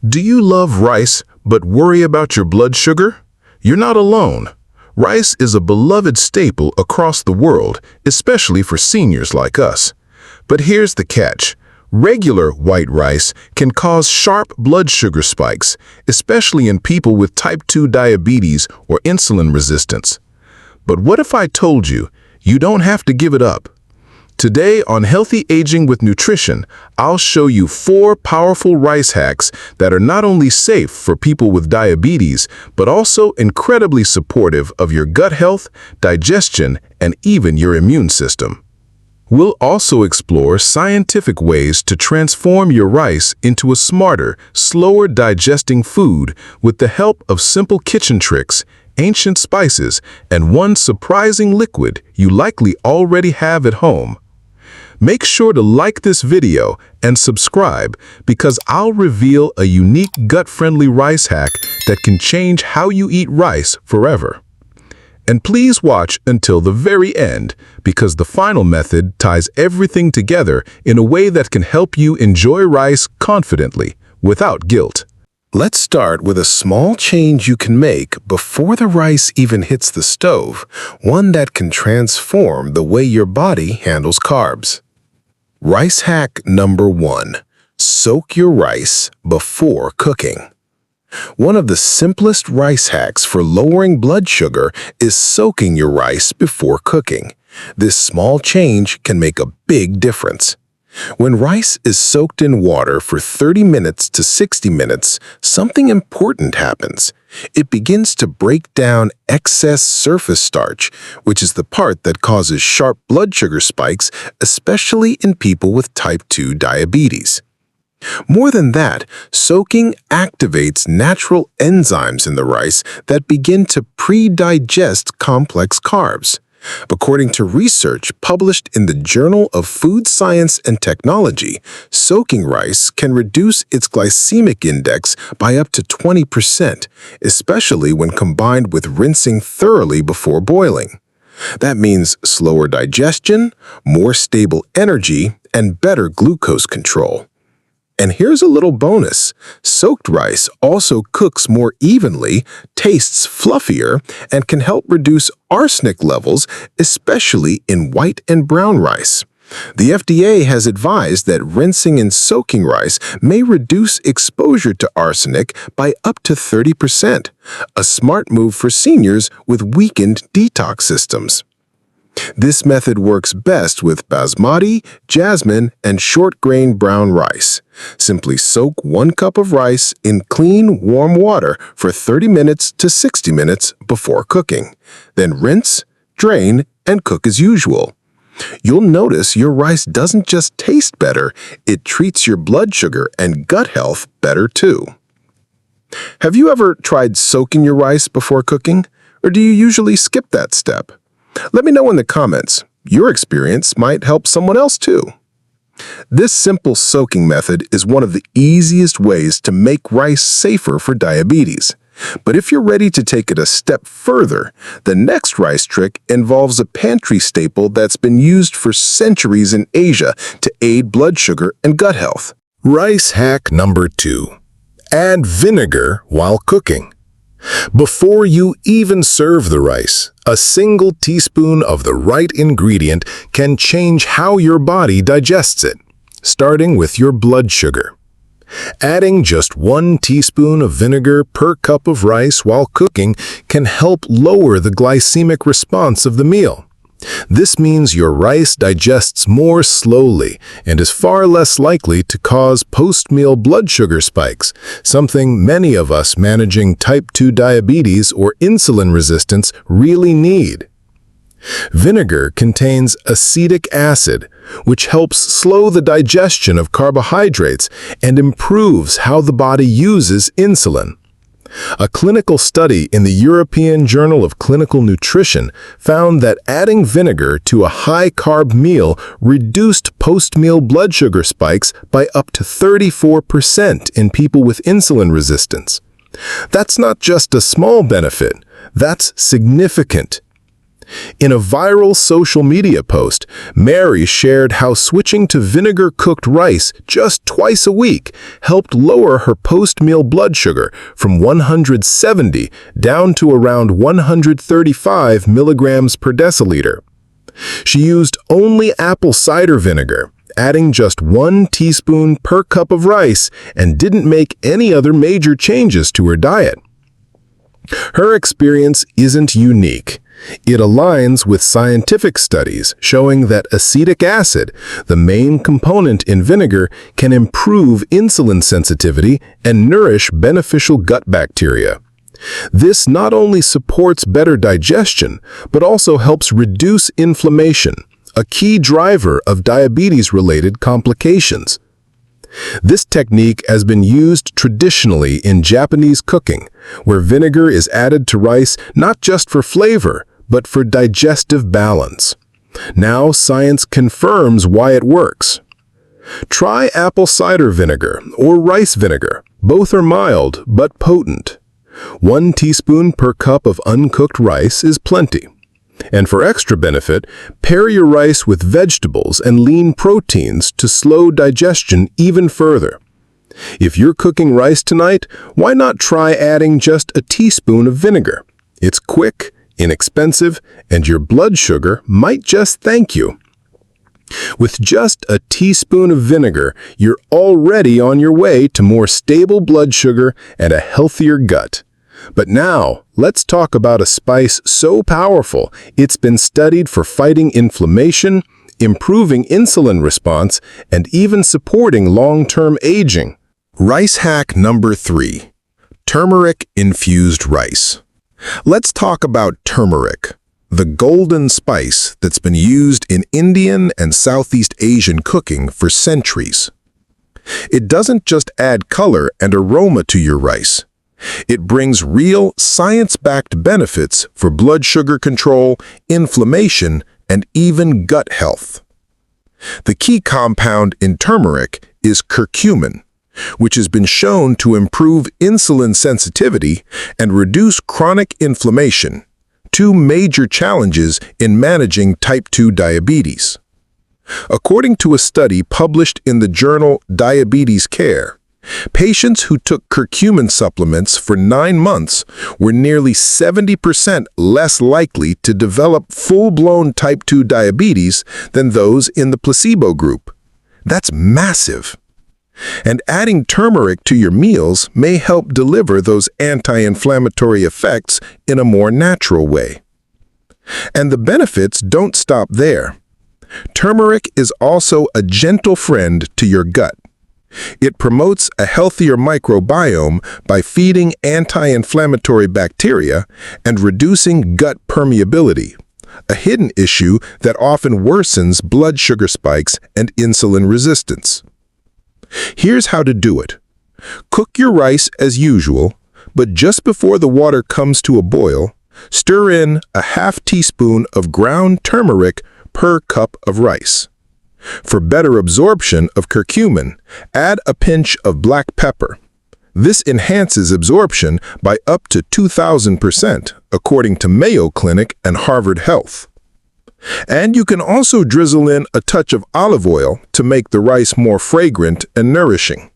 Do you love rice but worry about your blood sugar? You're not alone. Rice is a beloved staple across the world, especially for seniors like us. But here's the catch. Regular white rice can cause sharp blood sugar spikes, especially in people with type 2 diabetes or insulin resistance. But what if I told you, you don't have to give it up? Today on Healthy Aging with Nutrition, I'll show you 4 powerful rice hacks that are not only safe for people with diabetes, but also incredibly supportive of your gut health, digestion, and even your immune system. We'll also explore scientific ways to transform your rice into a smarter, slower digesting food with the help of simple kitchen tricks, ancient spices, and one surprising liquid you likely already have at home. Make sure to like this video and subscribe because I'll reveal a unique gut-friendly rice hack that can change how you eat rice forever. And please watch until the very end because the final method ties everything together in a way that can help you enjoy rice confidently, without guilt. Let's start with a small change you can make before the rice even hits the stove, one that can transform the way your body handles carbs. Rice hack number 1. Soak your rice before cooking. One of the simplest rice hacks for lowering blood sugar is soaking your rice before cooking. This small change can make a big difference. When rice is soaked in water for 30 minutes to 60 minutes, something important happens. It begins to break down excess surface starch, which is the part that causes sharp blood sugar spikes, especially in people with type 2 diabetes. More than that, soaking activates natural enzymes in the rice that begin to pre-digest complex carbs. According to research published in the Journal of Food Science and Technology, soaking rice can reduce its glycemic index by up to 20%, especially when combined with rinsing thoroughly before boiling. That means slower digestion, more stable energy, and better glucose control. And here's a little bonus. Soaked rice also cooks more evenly, tastes fluffier, and can help reduce arsenic levels, especially in white and brown rice. The FDA has advised that rinsing and soaking rice may reduce exposure to arsenic by up to 30%, a smart move for seniors with weakened detox systems. This method works best with basmati, jasmine, and short-grain brown rice. Simply soak 1 cup of rice in clean, warm water for 30 minutes to 60 minutes before cooking. Then rinse, drain, and cook as usual. You'll notice your rice doesn't just taste better, it treats your blood sugar and gut health better too. Have you ever tried soaking your rice before cooking, or do you usually skip that step? Let me know in the comments. Your experience might help someone else too. This simple soaking method is one of the easiest ways to make rice safer for diabetes. But if you're ready to take it a step further, the next rice trick involves a pantry staple that's been used for centuries in Asia to aid blood sugar and gut health. Rice hack number 2. Add vinegar while cooking. Before you even serve the rice, a single teaspoon of the right ingredient can change how your body digests it, starting with your blood sugar. Adding just 1 teaspoon of vinegar per cup of rice while cooking can help lower the glycemic response of the meal. This means your rice digests more slowly and is far less likely to cause post-meal blood sugar spikes, something many of us managing type 2 diabetes or insulin resistance really need. Vinegar contains acetic acid, which helps slow the digestion of carbohydrates and improves how the body uses insulin. A clinical study in the European Journal of Clinical Nutrition found that adding vinegar to a high-carb meal reduced post-meal blood sugar spikes by up to 34% in people with insulin resistance. That's not just a small benefit, that's significant. In a viral social media post, Mary shared how switching to vinegar-cooked rice just twice a week helped lower her post-meal blood sugar from 170 down to around 135 milligrams per deciliter. She used only apple cider vinegar, adding just 1 teaspoon per cup of rice, and didn't make any other major changes to her diet. Her experience isn't unique. It aligns with scientific studies showing that acetic acid, the main component in vinegar, can improve insulin sensitivity and nourish beneficial gut bacteria. This not only supports better digestion, but also helps reduce inflammation, a key driver of diabetes-related complications. This technique has been used traditionally in Japanese cooking, where vinegar is added to rice not just for flavor, but for digestive balance. Now science confirms why it works. Try apple cider vinegar or rice vinegar. Both are mild but potent. 1 teaspoon per cup of uncooked rice is plenty. And for extra benefit, pair your rice with vegetables and lean proteins to slow digestion even further. If you're cooking rice tonight, why not try adding just a teaspoon of vinegar? It's quick, inexpensive, and your blood sugar might just thank you. With just a teaspoon of vinegar, you're already on your way to more stable blood sugar and a healthier gut. But now, let's talk about a spice so powerful it's been studied for fighting inflammation, improving insulin response, and even supporting long-term aging. Rice hack number 3. Turmeric-infused rice. Let's talk about turmeric, the golden spice that's been used in Indian and Southeast Asian cooking for centuries. It doesn't just add color and aroma to your rice. It brings real, science-backed benefits for blood sugar control, inflammation, and even gut health. The key compound in turmeric is curcumin, which has been shown to improve insulin sensitivity and reduce chronic inflammation, 2 major challenges in managing type 2 diabetes. According to a study published in the journal Diabetes Care, patients who took curcumin supplements for 9 months were nearly 70% less likely to develop full-blown type 2 diabetes than those in the placebo group. That's massive. And adding turmeric to your meals may help deliver those anti-inflammatory effects in a more natural way. And the benefits don't stop there. Turmeric is also a gentle friend to your gut. It promotes a healthier microbiome by feeding anti-inflammatory bacteria and reducing gut permeability, a hidden issue that often worsens blood sugar spikes and insulin resistance. Here's how to do it. Cook your rice as usual, but just before the water comes to a boil, stir in a half teaspoon of ground turmeric per cup of rice. For better absorption of curcumin, add a pinch of black pepper. This enhances absorption by up to 2,000%, according to Mayo Clinic and Harvard Health. And you can also drizzle in a touch of olive oil to make the rice more fragrant and nourishing.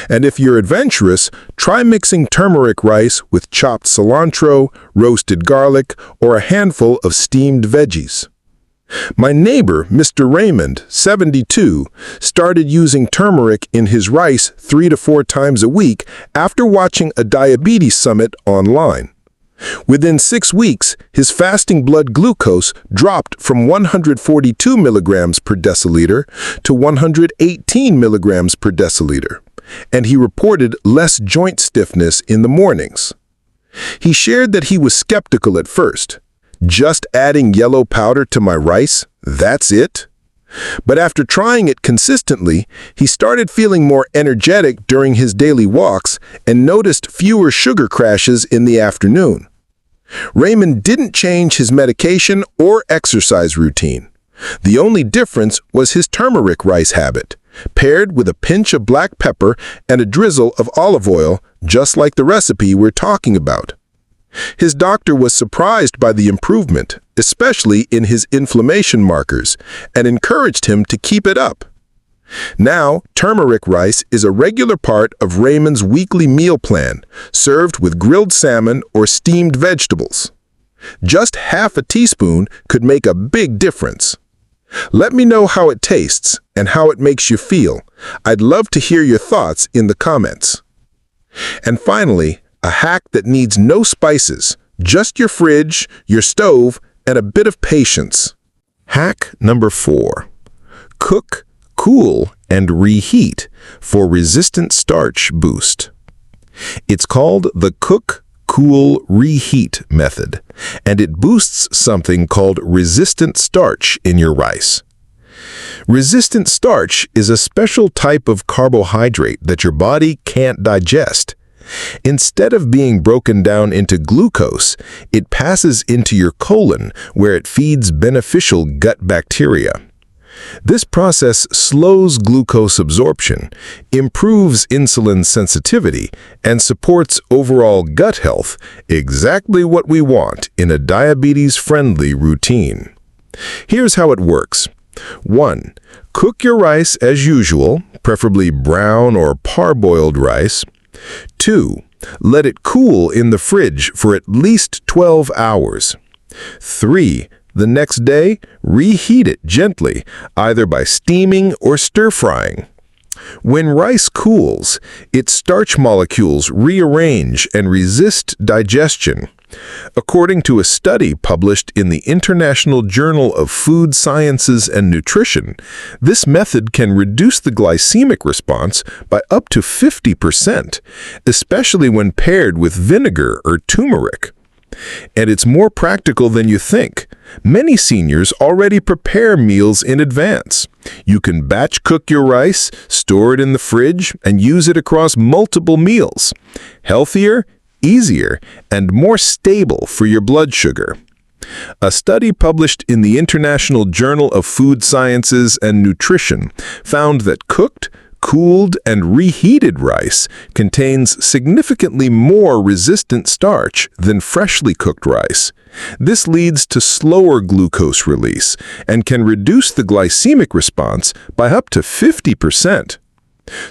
And if you're adventurous, try mixing turmeric rice with chopped cilantro, roasted garlic, or a handful of steamed veggies. My neighbor, Mr. Raymond, 72, started using turmeric in his rice 3 to 4 times a week after watching a diabetes summit online. Within 6 weeks, his fasting blood glucose dropped from 142 milligrams per deciliter to 118 milligrams per deciliter, and he reported less joint stiffness in the mornings. He shared that he was skeptical at first. Just adding yellow powder to my rice, that's it? But after trying it consistently, he started feeling more energetic during his daily walks and noticed fewer sugar crashes in the afternoon. Raymond didn't change his medication or exercise routine. The only difference was his turmeric rice habit, paired with a pinch of black pepper and a drizzle of olive oil, just like the recipe we're talking about. His doctor was surprised by the improvement, especially in his inflammation markers, and encouraged him to keep it up. Now, turmeric rice is a regular part of Raymond's weekly meal plan, served with grilled salmon or steamed vegetables. Just half a teaspoon could make a big difference. Let me know how it tastes and how it makes you feel. I'd love to hear your thoughts in the comments. And finally, a hack that needs no spices, just your fridge, your stove, and a bit of patience. Hack number 4. Cook, cool, and reheat for resistant starch boost. It's called the cook-cool-reheat method, and it boosts something called resistant starch in your rice. Resistant starch is a special type of carbohydrate that your body can't digest. Instead of being broken down into glucose, it passes into your colon, where it feeds beneficial gut bacteria. This process slows glucose absorption, improves insulin sensitivity, and supports overall gut health, exactly what we want in a diabetes-friendly routine. Here's how it works. 1. Cook your rice as usual, preferably brown or parboiled rice. 2. Let it cool in the fridge for at least 12 hours. 3. The next day, reheat it gently, either by steaming or stir-frying. When rice cools, its starch molecules rearrange and resist digestion. According to a study published in the International Journal of Food Sciences and Nutrition, this method can reduce the glycemic response by up to 50%, especially when paired with vinegar or turmeric. And it's more practical than you think. Many seniors already prepare meals in advance. You can batch cook your rice, store it in the fridge, and use it across multiple meals. Healthier, easier, and more stable for your blood sugar. A study published in the International Journal of Food Sciences and Nutrition found that cooked, cooled, and reheated rice contains significantly more resistant starch than freshly cooked rice. This leads to slower glucose release and can reduce the glycemic response by up to 50%.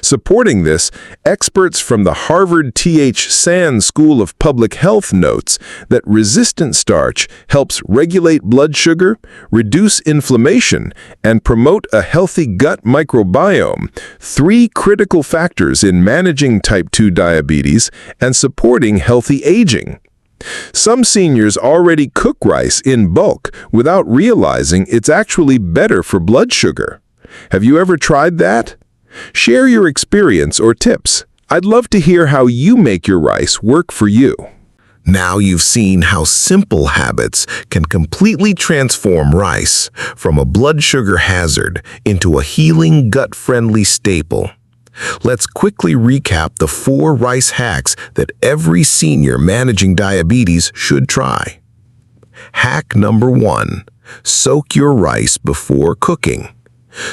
Supporting this, experts from the Harvard T.H. Sands School of Public Health notes that resistant starch helps regulate blood sugar, reduce inflammation, and promote a healthy gut microbiome, 3 critical factors in managing type 2 diabetes and supporting healthy aging. Some seniors already cook rice in bulk without realizing it's actually better for blood sugar. Have you ever tried that? Share your experience or tips. I'd love to hear how you make your rice work for you. Now you've seen how simple habits can completely transform rice from a blood sugar hazard into a healing, gut-friendly staple. Let's quickly recap the 4 rice hacks that every senior managing diabetes should try. Hack number 1. Soak your rice before cooking.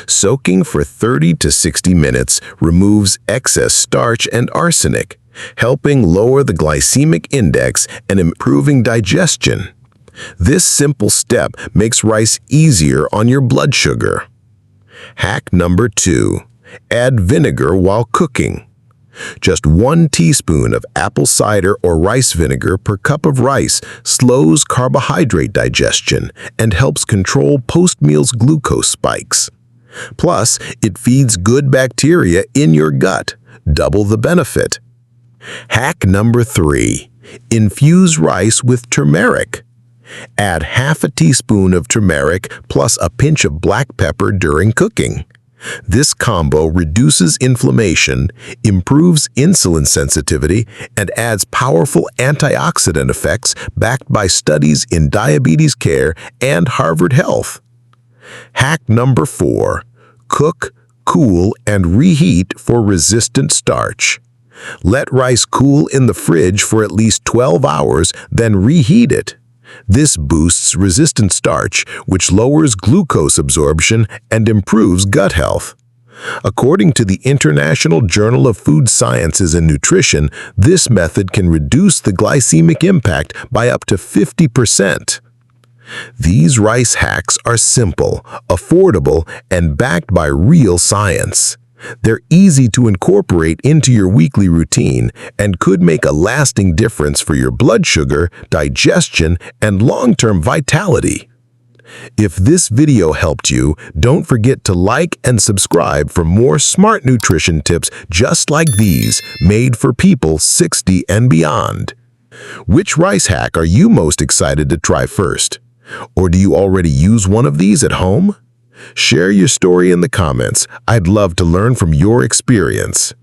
Soaking for 30 to 60 minutes removes excess starch and arsenic, helping lower the glycemic index and improving digestion. This simple step makes rice easier on your blood sugar. Hack number 2. Add vinegar while cooking. Just 1 teaspoon of apple cider or rice vinegar per cup of rice slows carbohydrate digestion and helps control post-meals glucose spikes. Plus, it feeds good bacteria in your gut, double the benefit. Hack number 3. Infuse rice with turmeric. Add half a teaspoon of turmeric plus a pinch of black pepper during cooking. This combo reduces inflammation, improves insulin sensitivity, and adds powerful antioxidant effects backed by studies in diabetes care and Harvard Health. Hack number 4. Cook, cool, and reheat for resistant starch. Let rice cool in the fridge for at least 12 hours, then reheat it. This boosts resistant starch, which lowers glucose absorption and improves gut health. According to the International Journal of Food Sciences and Nutrition, this method can reduce the glycemic impact by up to 50%. These rice hacks are simple, affordable, and backed by real science. They're easy to incorporate into your weekly routine and could make a lasting difference for your blood sugar, digestion, and long-term vitality. If this video helped you, don't forget to like and subscribe for more smart nutrition tips just like these, made for people 60 and beyond. Which rice hack are you most excited to try first? Or do you already use one of these at home? Share your story in the comments. I'd love to learn from your experience.